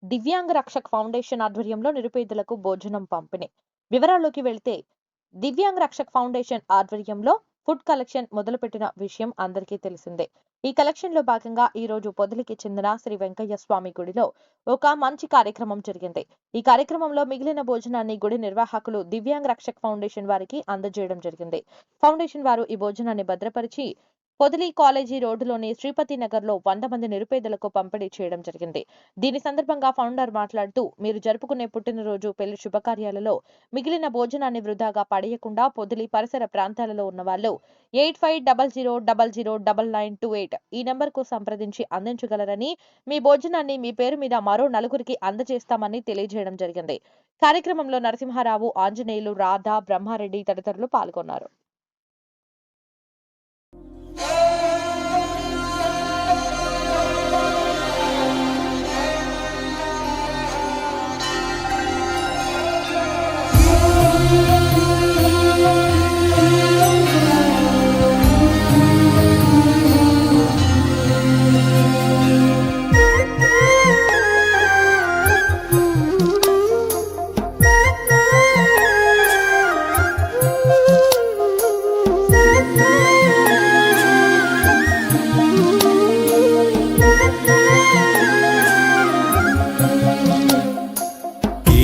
దివ్యాంగ రక్షక్ ఫౌండేషన్ ఆధ్వర్యంలో నిరుపేదలకు భోజనం పంపిణీ. వివరాల్లోకి వెళ్తే దివ్యాంగ రక్షక్ ఫౌండేషన్ ఆధ్వర్యంలో ఫుడ్ కలెక్షన్ మొదలుపెట్టిన విషయం అందరికీ తెలిసిందే. ఈ కలెక్షన్ లో భాగంగా ఈ రోజు పొదిలికి చెందిన శ్రీ వెంకయ్య స్వామి గుడిలో ఒక మంచి కార్యక్రమం జరిగింది. ఈ కార్యక్రమంలో మిగిలిన భోజనాన్ని గుడి నిర్వాహకులు దివ్యాంగ రక్షక్ ఫౌండేషన్ వారికి అందజేయడం జరిగింది. ఫౌండేషన్ వారు ఈ భోజనాన్ని భద్రపరిచి పొదిలి కాలేజీ రోడ్డులోని శ్రీపతి నగర్ లో 100 మంది నిరుపేదలకు పంపిణీ చేయడం జరిగింది. దీని సందర్భంగా ఫౌండర్ మాట్లాడుతూ, మీరు జరుపుకునే పుట్టినరోజు, పెళ్లి శుభకార్యాలలో మిగిలిన భోజనాన్ని వృధాగా పడేయకుండా పొదిలి పరిసర ప్రాంతాలలో ఉన్న వాళ్ళు 8500009928 ఈ నెంబర్ కు సంప్రదించి అందించగలరని, మీ భోజనాన్ని మీ పేరు మీద మరో నలుగురికి అందజేస్తామని తెలియజేయడం జరిగింది. కార్యక్రమంలో నరసింహారావు, ఆంజనేయులు, రాధ, బ్రహ్మారెడ్డి తదితరులు పాల్గొన్నారు.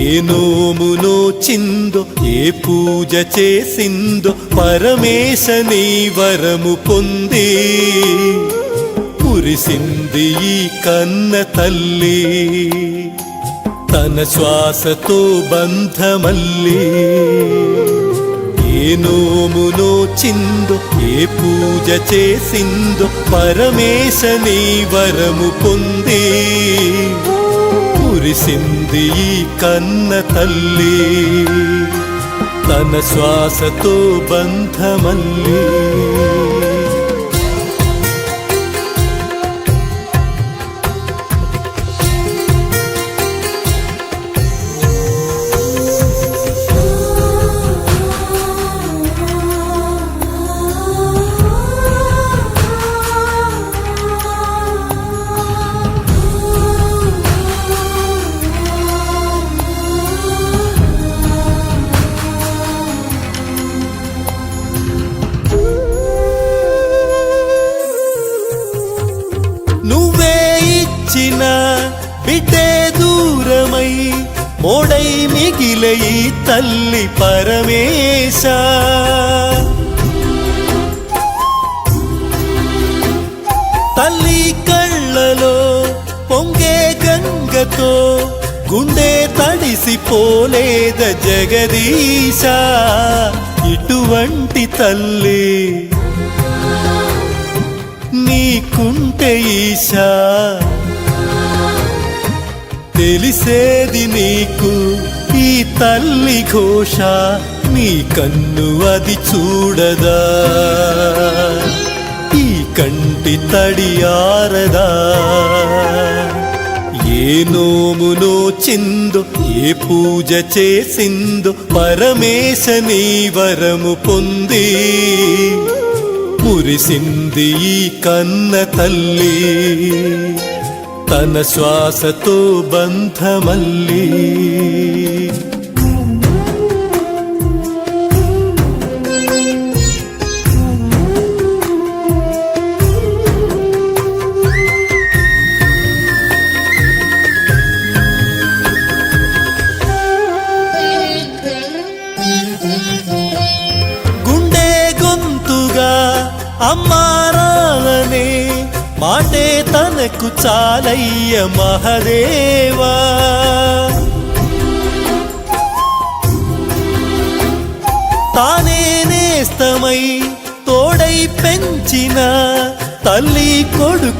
ఏ నోమునో చిందో, ఏ పూజ చేసిందో, పరమేశని వరము పొంది మురిసింది ఈ కన్న తల్లి. తన శ్వాసతో బంధమల్లి. ఏ నోమునో చిందో, ఏ పూజ చేసిందో, పరమేశని వరము పొంది మురిసింది ఈ కన్న తల్లి. తన శ్వాసతో బంధమల్లి. బిడ్డే దూరమై మోడై మిగిలే ఈ తల్లి పరమేశ. తల్లి కళ్ళలో పొంగే గంగతో గుండె తడిసిపోలేద జగదీశ. ఇటువంటి తల్లి నీకుంటే ఈశా, తెలిసేది నీకు ఈ తల్లి ఘోష. నీ కన్ను అది చూడదా, ఈ కంటి తడి ఆరదా. ఏ నోమునో చిందో, ఏ పూజ చేసిందో, పరమేశని వరము పొంది మురిసింది ఈ కన్న తల్లి. తన శ్వాసతో బంధమల్లి. గుండె గొంతుగా అమ్మారాలనే మాటే తనకు చాలయ్య మహదేవా. తానే నేస్తమై తోడై పెంచిన తల్లి కొడుకు